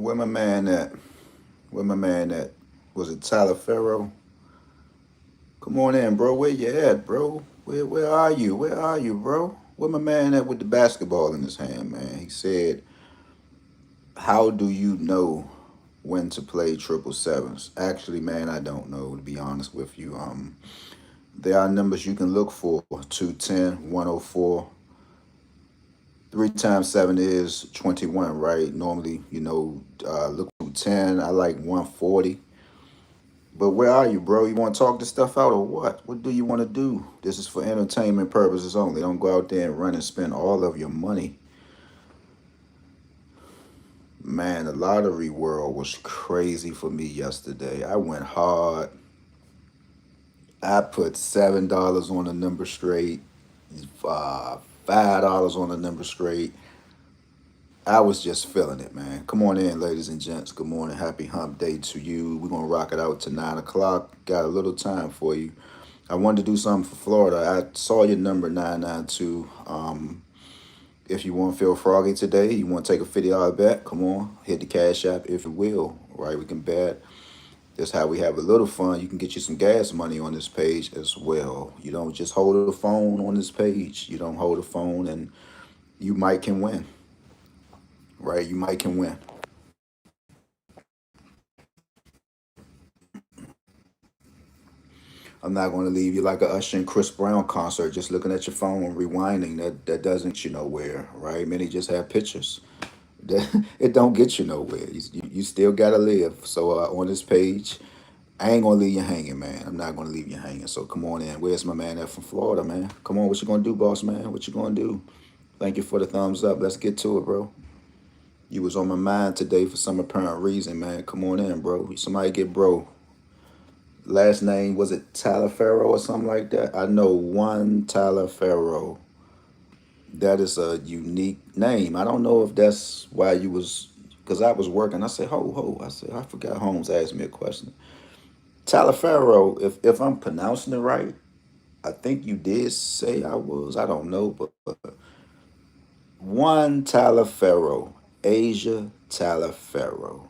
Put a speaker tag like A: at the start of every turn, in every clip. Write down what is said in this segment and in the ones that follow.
A: Where my man at? Where my man at? Was it Tyler Farrow? Come on in, bro. Where you at, bro? Where are you? Where are you, bro? Where my man at with the basketball in his hand, man? He said, "How do you know when to play triple sevens?" Actually, man, I don't know, to be honest with you. There are numbers you can look for: 210, 104. 3 times 7 is 21, right? Normally, look for 10. I like 140. But where are you, bro? You want to talk this stuff out or what? What do you want to do? This is for entertainment purposes only. Don't go out there and run and spend all of your money. Man, the lottery world was crazy for me yesterday. I went hard. I put $7 on the number straight, $5 on the number straight. I was just feeling it, man. Come on in, ladies and gents. Good morning. Happy hump day to you. We're going to rock it out to 9 o'clock. Got a little time for you. I wanted to do something for Florida. I saw your number 992. If you want to feel froggy today, you want to take a $50 bet, come on, hit the cash app if you will. Right, we can bet. That's how we have a little fun. You can get you some gas money on this page as well. You don't just hold the phone on this page. You don't hold the phone and you might can win. Right, you might can win. I'm not going to leave you like a Usher and Chris Brown concert, just looking at your phone and rewinding. That doesn't get you nowhere, right? Many just have pictures. It don't get you nowhere. You still gotta live. So on this page, I ain't gonna leave you hanging, man. I'm not gonna leave you hanging. So come on in. Where's my man at from Florida, man? Come on, what you gonna do, boss man? What you gonna do? Thank you for the thumbs up. Let's get to it, bro. You was on my mind today for some apparent reason, man. Come on in, bro. Somebody get bro. Last name, was it Tyler Farrow or something like that? I know one Tyler Farrow. That is a unique name. I don't know if that's why you was, because I was working. I said, ho. I said, I forgot Holmes asked me a question. Tyler Farrow, if I'm pronouncing it right, I think you did say I was. I don't know, but one Tyler Farrow, Asia Tyler Farrow.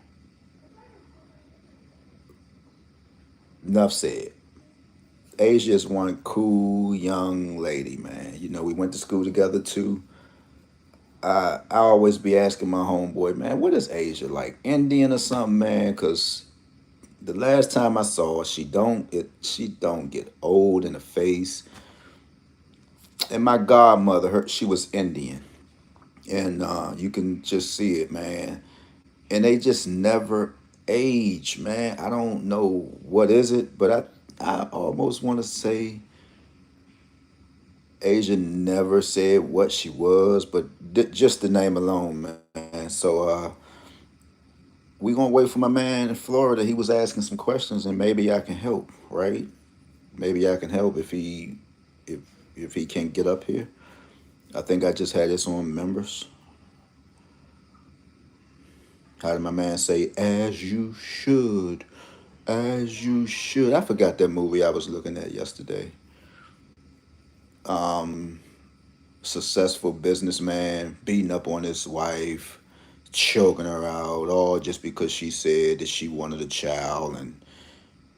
A: Enough said. Asia is one cool young lady, man. We went to school together too. I always be asking my homeboy, man, what is Asia like? Indian or something, man? Cause the last time I saw her, she don't get old in the face. And my godmother, she was Indian, and you can just see it, man. And they just never age, man. I don't know what is it, but I almost want to say Asia never said what she was, but just the name alone, man. So we gonna wait for my man in Florida. He was asking some questions, and maybe I can help, right? Maybe I can help if if he can't get up here. I think I just had this on members. How did my man say? As you should, as you should. I forgot that movie I was looking at yesterday. Successful businessman beating up on his wife, choking her out, all just because she said that she wanted a child and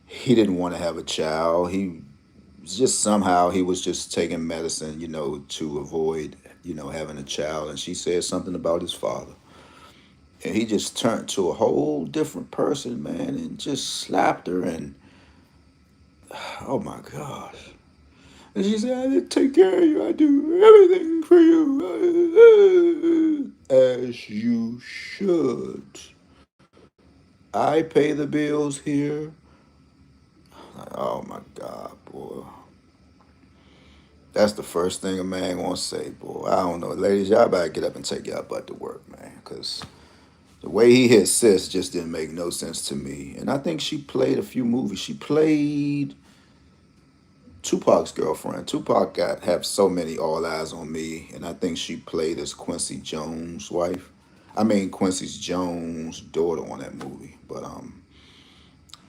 A: he didn't want to have a child. He just somehow he was just taking medicine, to avoid, having a child. And she said something about his father. And he just turned to a whole different person, man, and just slapped her. And oh my gosh. And she said, I take care of you. I do everything for you. As you should. I pay the bills here. Oh my God, boy. That's the first thing a man gonna say, boy. I don't know. Ladies, y'all better get up and take y'all butt to work, man. Because the way he hit sis just didn't make no sense to me. And I think she played a few movies. She played Tupac's girlfriend. Tupac got have so many All Eyes on Me, and I think she played as Quincy Jones' wife. I mean Quincy Jones' daughter on that movie. But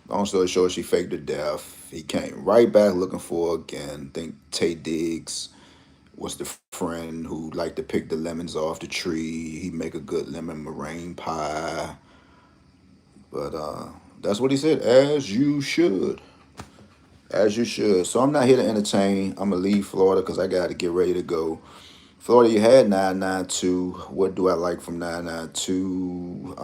A: long story short, she faked her death. He came right back looking for her again. I think Tay Diggs was the friend who liked to pick the lemons off the tree. He make a good lemon meringue pie. But that's what he said. As you should. As you should. So I'm not here to entertain. I'm gonna leave Florida because I got to get ready to go. Florida, you had 992. What do I like from 992?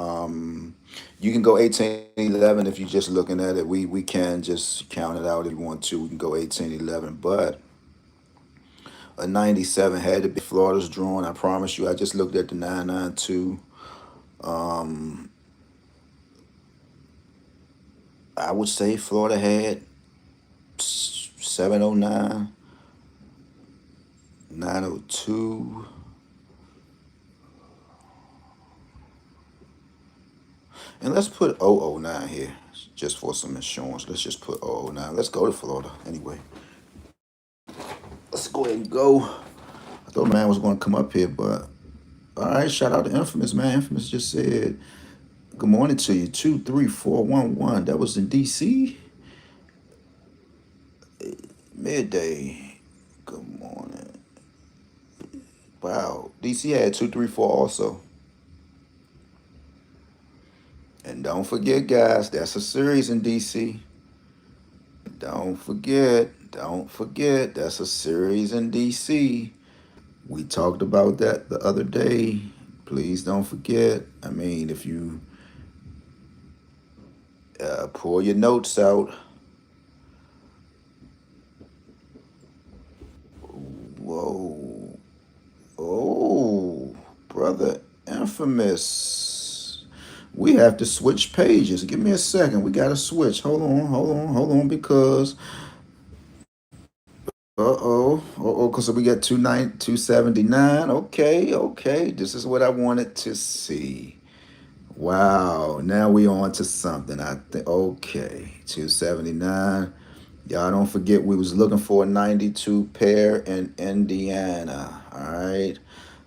A: You can go 1811 if you're just looking at it. We can just count it out if you want to. We can go 1811, but a 97 had to be Florida's drawing. I promise you. I just looked at the 992. Um, I would say Florida had 709, 902. And let's put 009 here just for some insurance. Let's just put 009. Let's go to Florida anyway. Let's go ahead and go. I thought man was going to come up here, but all right. Shout out to Infamous, man. Infamous just said, good morning to you. 23411. That was in DC. Midday. Good morning. Wow. DC had 234 also. And don't forget, guys, that's a series in DC. Don't forget, that's a series in DC. We talked about that the other day. Please don't forget. I mean, if you pull your notes out. Whoa. Oh, brother Infamous. We have to switch pages. Give me a second. We got to switch. Hold on, because because we got 279. Okay. This is what I wanted to see. Wow, now we on to something. I think okay, 279. Y'all don't forget we was looking for a 92 pair in Indiana. All right.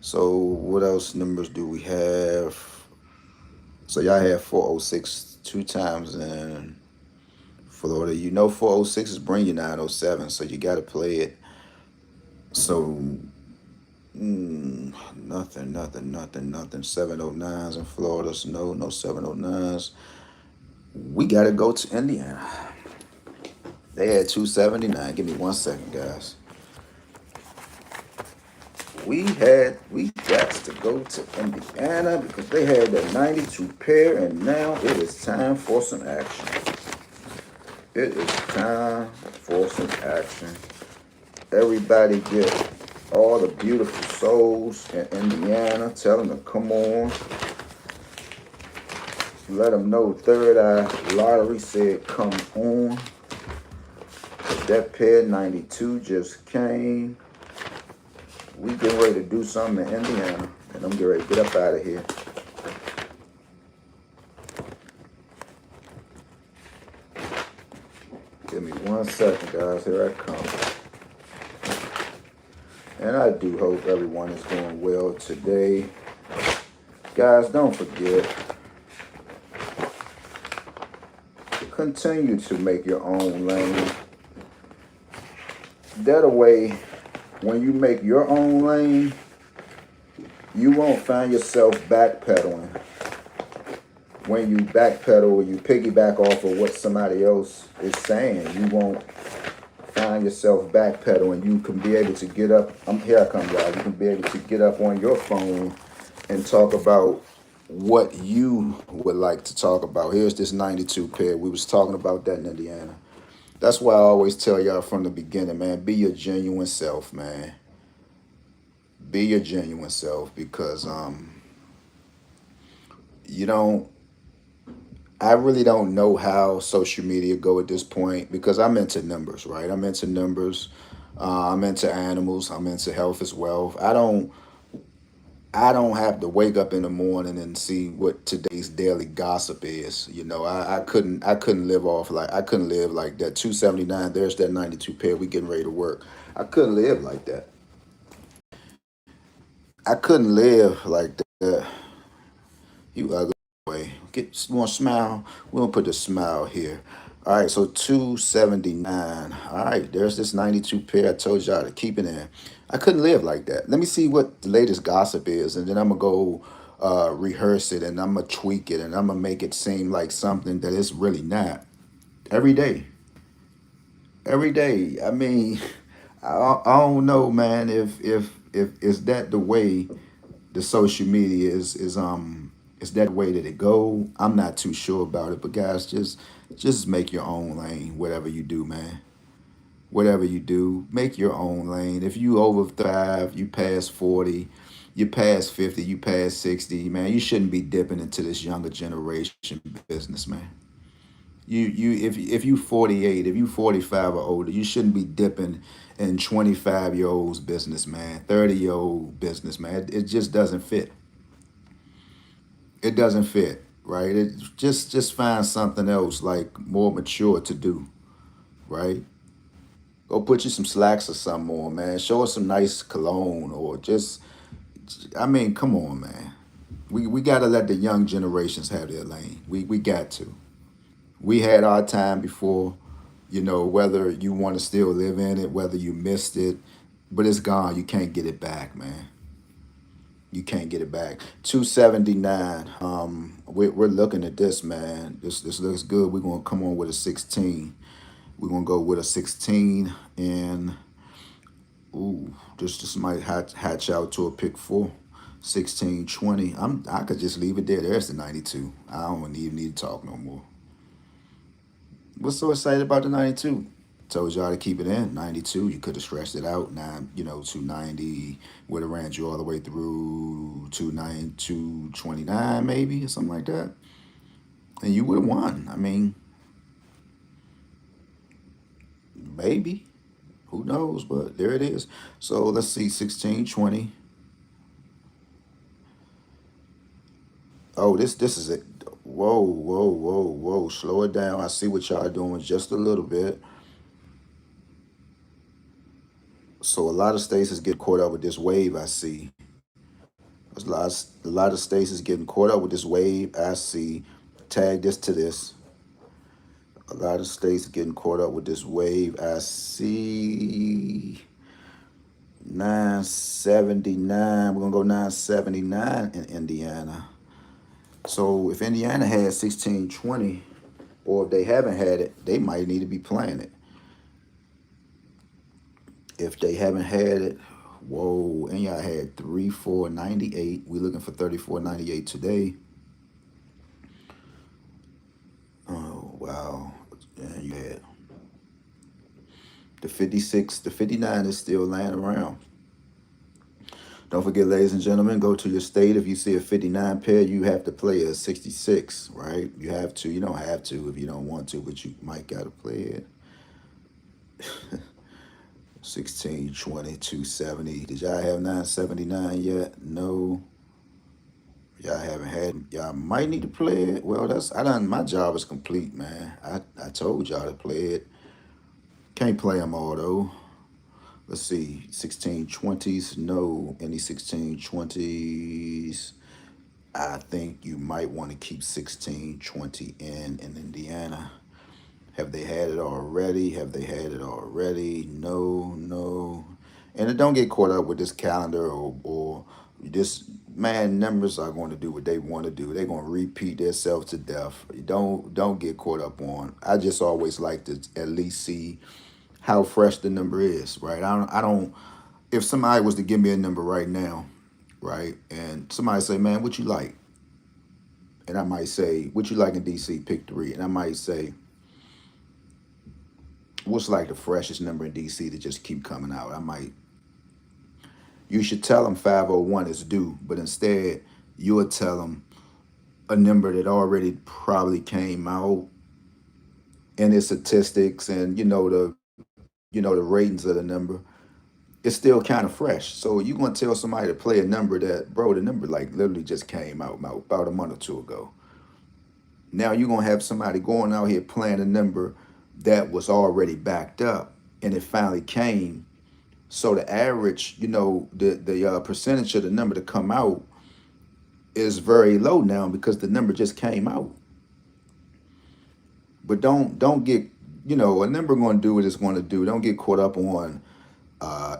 A: So what else numbers do we have? So y'all have 406 two times in Florida. You know 406 is bring you 907, so you got to play it. So nothing. 709s in Florida. So no 709s. We got to go to Indiana. They had 279. Give me 1 second, guys. We got to go to Indiana because they had that 92 pair, and now it is time for some action. It is time for some action. Everybody get all the beautiful souls in Indiana. Tell them to come on. Let them know Third Eye Lottery said come on. That pair 92 just came. We getting ready to do something in Indiana, and I'm getting ready to get up out of here. Give me 1 second, guys. Here I come. And I do hope everyone is doing well today. Guys, don't forget, continue to make your own lane. That way, when you make your own lane, you won't find yourself backpedaling. When you backpedal or you piggyback off of what somebody else is saying, you won't find yourself backpedaling. You can be able to get up. Here I come, guys. You can be able to get up on your phone and talk about what you would like to talk about. Here's this 92 pair. We was talking about that in Indiana. That's why I always tell y'all from the beginning, man, be your genuine self, man. Be your genuine self because you don't I really don't know how social media go at this point because I'm into numbers, right? I'm into numbers. I'm into animals. I'm into health as well. I don't have to wake up in the morning and see what today's daily gossip is. You know, I couldn't live off like I couldn't live like that. 279, there's that 92 pair. We getting ready to work. I couldn't live like that. I couldn't live like that. You ugly way. Get you want to smile? We gonna put the smile here. All right, so 279. All right, there's this 92 pair. I told y'all to keep it in. I couldn't live like that. Let me see what the latest gossip is, and then I'm gonna go rehearse it and I'm gonna tweak it and I'm gonna make it seem like something that it's really not. Every day, every day. I mean, I don't know, man. If is that the way the social media is that way that it go? I'm not too sure about it, but guys, just make your own lane. Whatever you do, man. Whatever you do, make your own lane. If you over 35, you past 40, you past 50, you past 60, man, you shouldn't be dipping into this younger generation business, man. If you 48, if you 45 or older, you shouldn't be dipping in 25-year olds business, man, 30-year-old business, man. It just doesn't fit. It doesn't fit, right? It just find something else like more mature to do, right? Go put you some slacks or something on, man. Show us some nice cologne or just, I mean, come on, man. We gotta let the young generations have their lane. We got to. We had our time before, whether you want to still live in it, whether you missed it, but it's gone. You can't get it back, man. You can't get it back. 279. We're looking at this, man. This looks good. We're gonna come on with a 16. We're gonna go with a 16 and ooh, this might hatch out to a pick four. 16, 20. I could just leave it there. There's the 92. I don't even need to talk no more. What's so excited about the 92? Told y'all to keep it in. 92. You could have stretched it out. Now, 290 would have ran you all the way through 229 maybe or something like that. And you would have won. I mean, maybe. Who knows? But there it is. So let's see, 16, 20. Oh, this is it. Whoa, whoa, whoa, whoa. Slow it down. I see what y'all doing just a little bit. So a lot of states is getting caught up with this wave, I see. A lot of states is getting caught up with this wave, I see. Tag this to this. A lot of states getting caught up with this wave, I see. 979. We're gonna go 979 in Indiana. So if Indiana has 1620, or if they haven't had it, they might need to be playing it. If they haven't had it, whoa, and y'all had 3498. We looking for 3498 today. Oh wow. Yeah, you had the 56, the 59 is still laying around. Don't forget, ladies and gentlemen, go to your state. If you see a 59 pair, you have to play a 66, right? You have to. You don't have to if you don't want to, but you might got to play it. 16, 20, 270. Did y'all have 979 yet? No. Y'all haven't had. Y'all might need to play it. Well, my job is complete, man. I told y'all to play it. Can't play them all, though. Let's see, 1620s. No, any 1620s. I think you might want to keep 1620 in Indiana. Have they had it already? Have they had it already? No, no. And it don't get caught up with this calendar or this man. Numbers are going to do what they want to do. They're going to repeat themselves to death. Don't get caught up on. I just always like to at least see how fresh the number is, right? I don't. If somebody was to give me a number right now, right, and somebody say, "Man, what you like?" and I might say, "What you like in DC? Pick three," and I might say, "What's like the freshest number in DC to just keep coming out?" I might. You should tell them 501 is due, but instead you would tell them a number that already probably came out in its statistics and the ratings of the number. It's still kind of fresh. So you gonna tell somebody to play a number that, bro, the number like literally just came out about a month or two ago. Now you're gonna have somebody going out here playing a number that was already backed up, and it finally came. So the average, the percentage of the number to come out is very low now because the number just came out. But don't get, a number going to do what it's going to do. Don't get caught up on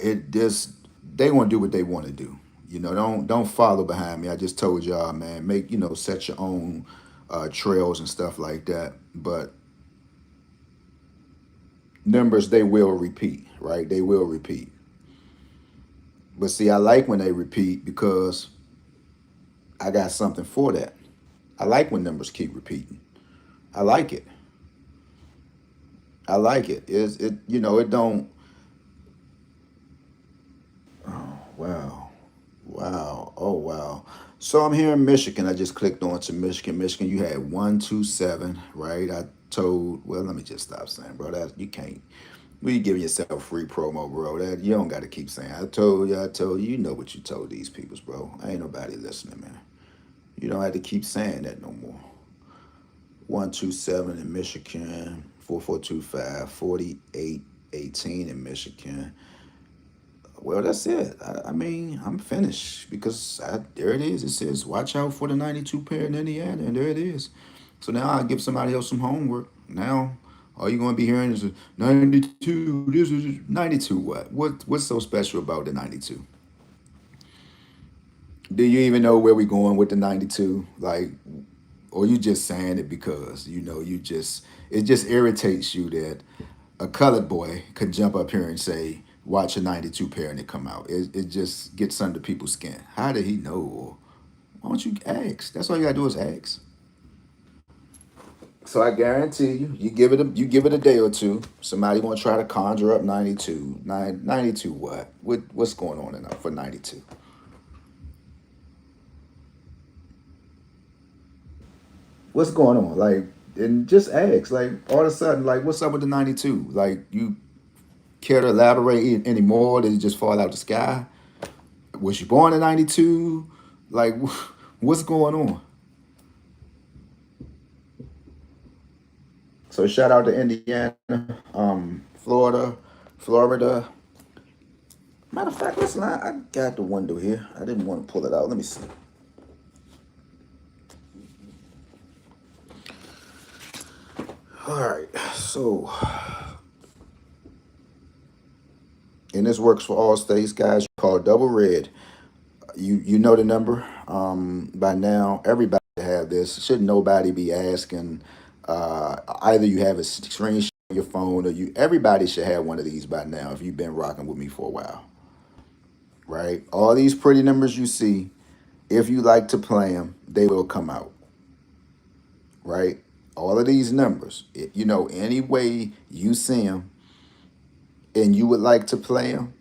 A: it. This they want to do what they want to do. Don't follow behind me. I just told y'all, man, make set your own trails and stuff like that. But numbers, they will repeat, right? They will repeat. But see, I like when they repeat because I got something for that. I like when numbers keep repeating. I like it. I like it. It don't. Oh wow, wow, oh wow. So I'm here in Michigan. I just clicked on to Michigan. Michigan, you had 127, right? I told. Well, let me just stop saying, bro. That you can't. We giving yourself free promo, bro. That you don't got to keep saying. I told you. I told you. You know what you told these peoples, bro. Ain't nobody listening, man. You don't have to keep saying that no more. 127 in Michigan. 4425. 4818 in Michigan. Well, that's it. I mean, I'm finished because there it is. It says, watch out for the 92 pair in Indiana, and there it is. So now I give somebody else some homework. Now, all you're going to be hearing is 92. This is 92 what? What's so special about the 92? Do you even know where we going with the 92? Like, or you just saying it because, it just irritates you that a colored boy could jump up here and say, watch a 92 pair and it come out. It just gets under people's skin. How did he know? Why don't you ask? That's all you gotta do is ask. So I guarantee you, you give it a day or two. Somebody gonna try to conjure up 92. 92 what? What's going on enough for 92? What's going on? Like, and just ask. Like all of a sudden, like what's up with the 92? Like you care to elaborate any more? Did it just fall out the sky? Was you born in 92? Like what's going on? So shout out to Indiana, Florida, Florida. Matter of fact, listen, I got the window here. I didn't want to pull it out. Let me see. All right. So, and this works for all states, guys. Called Double Red. You know the number. By now, everybody have this. Should nobody be asking? Either you have a screenshot on your phone, or you. Everybody should have one of these by now if you've been rocking with me for a while, right? All these pretty numbers you see, if you like to play them, they will come out, right? All of these numbers, any way you see them and you would like to play them,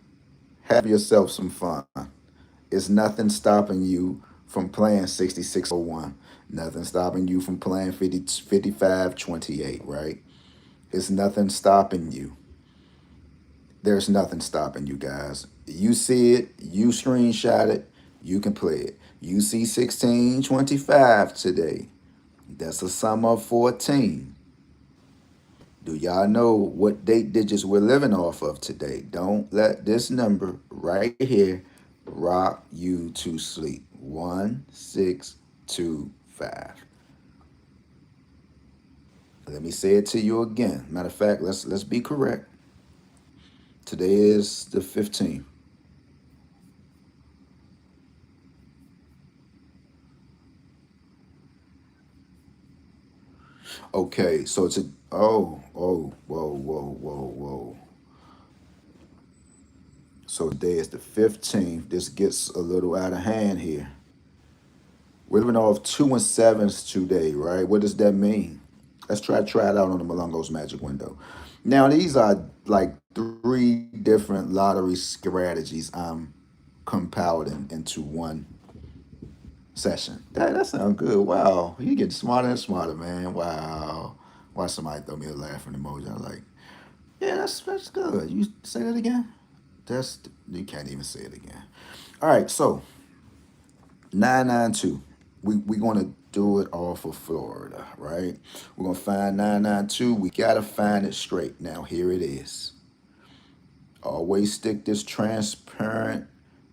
A: have yourself some fun. It's nothing stopping you from playing 6601. Nothing stopping you from playing 5528, right? It's nothing stopping you. There's nothing stopping you guys. You see it, you screenshot it, you can play it. You see 1625 today. That's a sum of 14. Do y'all know what date digits we're living off of today? Don't let this number right here rock you to sleep. 1625. Let me say it to you again. Matter of fact, let's be correct. Today is the 15th. Okay, so it's a whoa. So today is the 15th. This gets a little out of hand here. We're living off 2 and 7s today, right? What does that mean? Let's try it out on the Malongo's Magic Window. Now these are like three different lottery strategies I'm compiling into one session. That sounds good. Wow, you getting smarter and smarter, man. Wow. Why somebody throw me a laughing emoji? I'm like, yeah, that's good. You say that again? That's you can't even say it again. All right, so 992. We gonna do it off of Florida, right? We're gonna find 992. We gotta find it straight. Now here it is. Always stick this transparent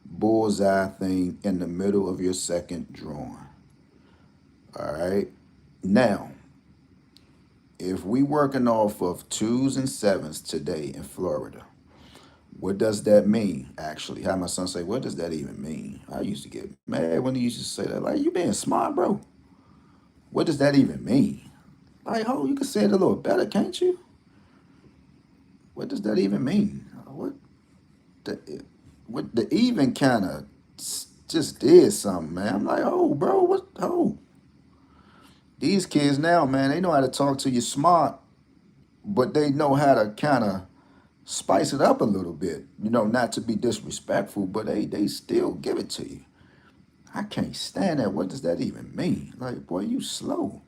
A: bullseye thing in the middle of your second drawing. All right. Now, if we working off of 2s and 7s today in Florida, What does that mean, actually? How my son say, what does that even mean? I used to get mad when he used to say that. Like, you being smart, bro. What does that even mean? Like, oh, you can say it a little better, can't you? What does that even mean? The, what the even kind of just did something, man. I'm like, oh, bro, what? Oh, these kids now, man, they know how to talk to you smart, but they know how to kind of spice it up a little bit. You know, not to be disrespectful, but they still give it to you. I can't stand that. What does that even mean? Like, boy, you slow.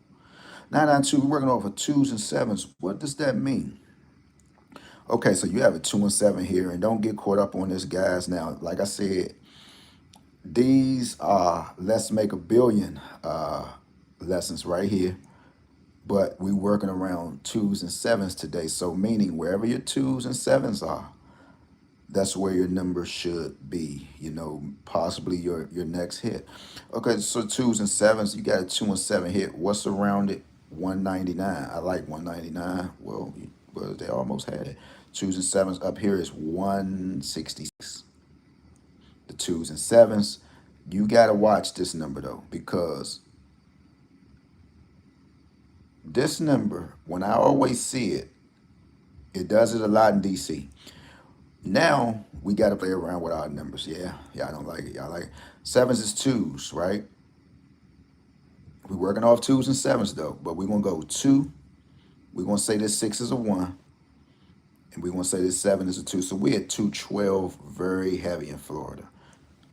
A: 992, we're working off of twos and sevens. What does that mean? Okay, so you have a 2 and 7 here, and don't get caught up on this, guys. Now, like I said, these are let's make a billion lessons right here, but we working around twos and sevens today. So meaning wherever your twos and sevens are, that's where your number should be. You know, possibly your next hit. Okay, so twos and sevens, you got a 2 and 7 hit. What's around it? 199. I like 199. Well, they almost had it. Twos and sevens up here is 166. The twos and sevens. You gotta watch this number though, because this number, when I always see it, it does it a lot in DC. Now we got to play around with our numbers. Yeah, y'all don't like it. Y'all like it. Sevens is twos, right? We're working off twos and sevens though, but we're gonna go two. We're gonna say this six is a one, and we're gonna say this seven is a two. So we're at 212, very heavy in Florida.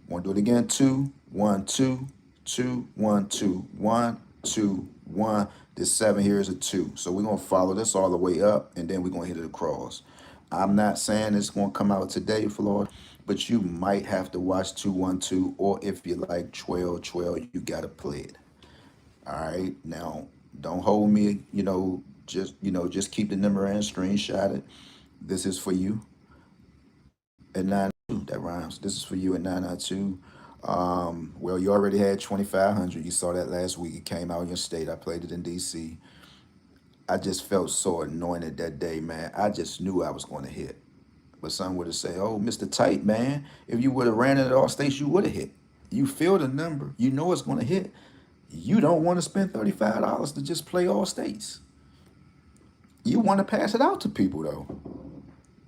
A: Want to do it again? Two, one, two, two, one, two, one, two, one. This seven here is a two. So we're gonna follow this all the way up, and then we're gonna hit it across. I'm not saying it's gonna come out today, Florida, but you might have to watch 212, or if you like 12, 12, you gotta play it. All right. Now, don't hold me. Just keep the number and screenshot it. This is for you at 992. That rhymes. This is for you at 992. Well, you already had 2,500. You saw that last week. It came out in your state. I played it in DC. I just felt so anointed that day, man. I just knew I was going to hit. But some would have said, "Oh, Mr. Tight, man, if you would have ran it at all states, you would have hit. You feel the number. You know it's going to hit. You don't want to spend $35 to just play all states. You want to pass it out to people, though.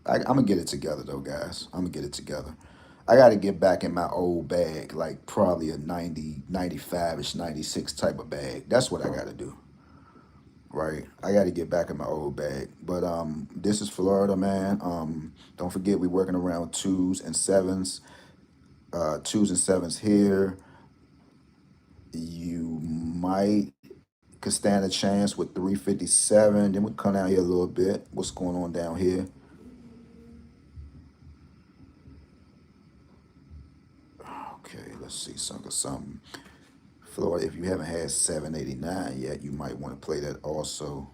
A: I'm going to get it together, though, guys. I'm going to get it together. I got to get back in my old bag, like probably a 90, 95-ish, 96 type of bag. That's what I got to do, right? I got to get back in my old bag. But this is Florida, man. Don't forget we're working around twos and sevens. Twos and sevens here. You might could stand a chance with 357. Then we come down here a little bit. What's going on down here? Okay, let's see something. Florida, if you haven't had 789 yet, you might want to play that also.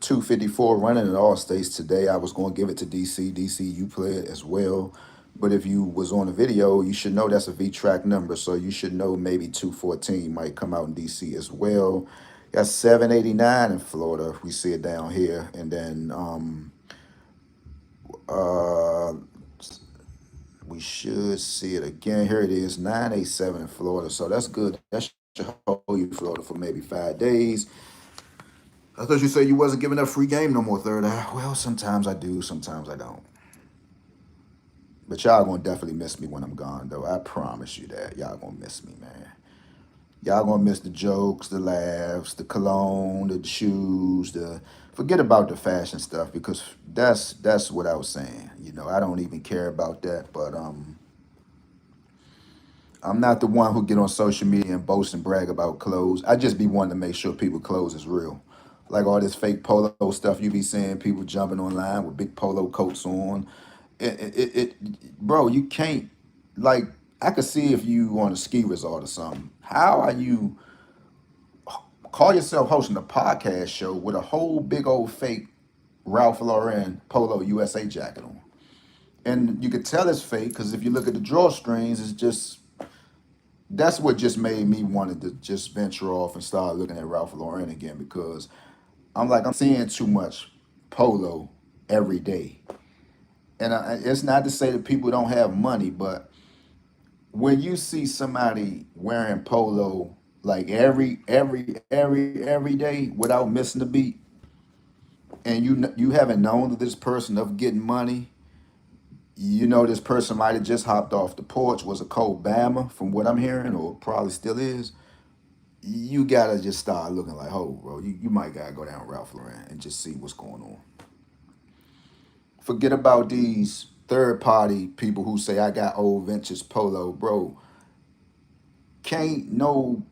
A: 254 running in all states today. I was going to give it to DC. DC, you play it as well. But if you was on the video, you should know that's a V-track number. So you should know maybe 214 might come out in DC as well. Got 789 in Florida. We see it down here. And then uh, we should see it again. Here it is, 987 in Florida. So that's good. That should hold you Florida for maybe 5 days. I thought you said you wasn't giving up free game no more, third eye. Well, sometimes I do, sometimes I don't. But y'all gonna definitely miss me when I'm gone, though. I promise you that. Y'all gonna miss me, man. Y'all gonna miss the jokes, the laughs, the cologne, the shoes, the forget about the fashion stuff because that's what I was saying. You know, I don't even care about that. But I'm not the one who get on social media and boast and brag about clothes. I just be wanting to make sure people clothes is real. Like all this fake polo stuff you be seeing people jumping online with big polo coats on. Bro, you can't like I could see if you on a ski resort or something. How are you call yourself hosting a podcast show with a whole big old fake Ralph Lauren Polo USA jacket on? And you could tell it's fake because if you look at the drawstrings, it's just that's what just made me wanted to just venture off and start looking at Ralph Lauren again because I'm like, I'm seeing too much polo every day. And it's not to say that people don't have money, but when you see somebody wearing polo like every day without missing a beat, and you haven't known this person of getting money, you know this person might have just hopped off the porch, was a cold bammer from what I'm hearing, or probably still is. You gotta just start looking like, oh, bro, you might gotta go down Ralph Lauren and just see what's going on. Forget about these third party people who say I got old vintage polo, bro. Can't no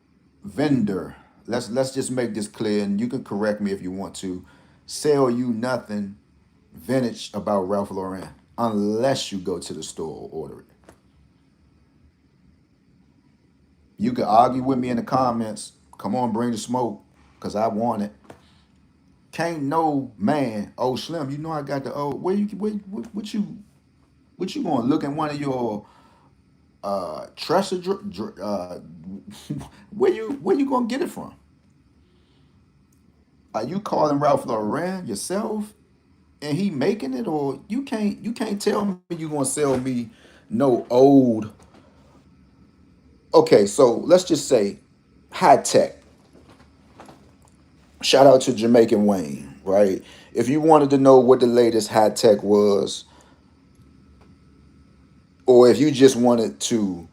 A: vendor. Let's just make this clear, and you can correct me if you want to. Sell you nothing vintage about Ralph Lauren unless you go to the store or order it. You can argue with me in the comments. Come on, bring the smoke, cause I want it. Can't no man, oh Slim, you know I got the old. Where you what you going to look in one of your treasure? Where you gonna get it from? Are you calling Ralph Lauren yourself and he making it, or you can't tell me you gonna sell me no old. Okay, so let's just say high tech. Shout out to Jamaican Wayne, right? If you wanted to know what the latest high tech was, or if you just wanted to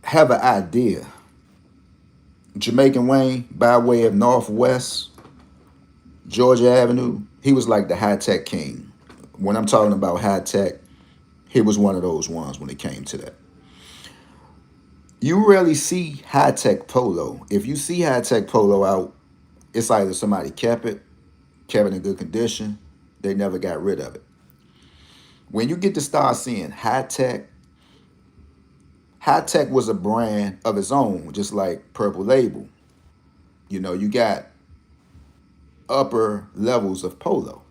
A: have an idea, Jamaican Wayne by way of Northwest Georgia Avenue, he was like the high tech king. When I'm talking about high tech, he was one of those ones when it came to that. You rarely see high tech polo. If you see high tech polo out, it's either somebody kept it in good condition, they never got rid of it. When you get to start seeing high tech was a brand of its own, just like Purple Label. You got upper levels of polo.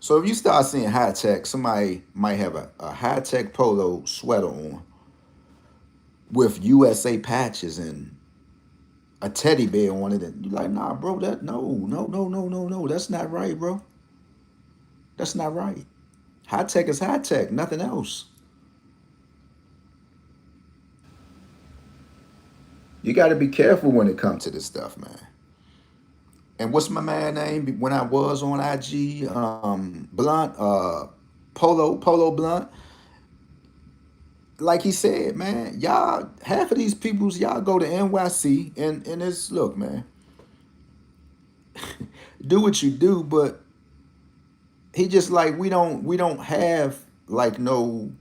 A: So if you start seeing high tech, somebody might have a high tech polo sweater on with USA patches and a teddy bear on it, and you're like, nah, bro, that no, that's not right, bro. That's not right. High tech is high tech, nothing else. You got to be careful when it comes to this stuff, man. And what's my man name when I was on IG? Blunt, Polo Blunt. Like he said, man, y'all, half of these peoples, y'all go to NYC and it's, look, man, do what you do, but he just like, we don't have like no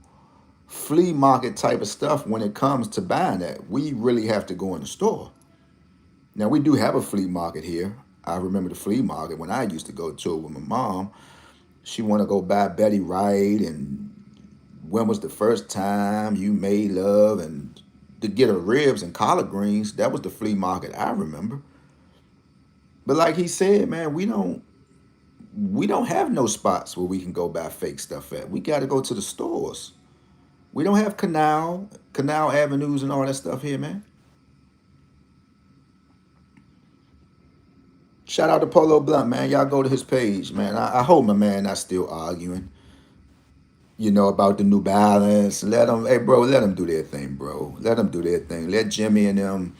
A: flea market type of stuff when it comes to buying that. We really have to go in the store. Now we do have a flea market here. I remember the flea market when I used to go to it with my mom. She want to go buy Betty Wright and when was the first time you made love and to get her ribs and collard greens. That was the flea market I remember. But like he said, man, we don't have no spots where we can go buy fake stuff at. We got to go to the stores. We don't have canal avenues and all that stuff here, man. Shout out to Polo Blunt, man. Y'all go to his page, man. I hope my man not still arguing, about the New Balance. Let them, hey, bro, let them do their thing, bro. Let them do their thing. Let Jimmy and them.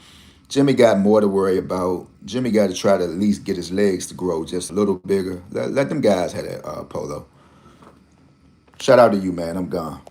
A: Jimmy got more to worry about. Jimmy got to try to at least get his legs to grow just a little bigger. Let them guys have that polo. Shout out to you, man. I'm gone.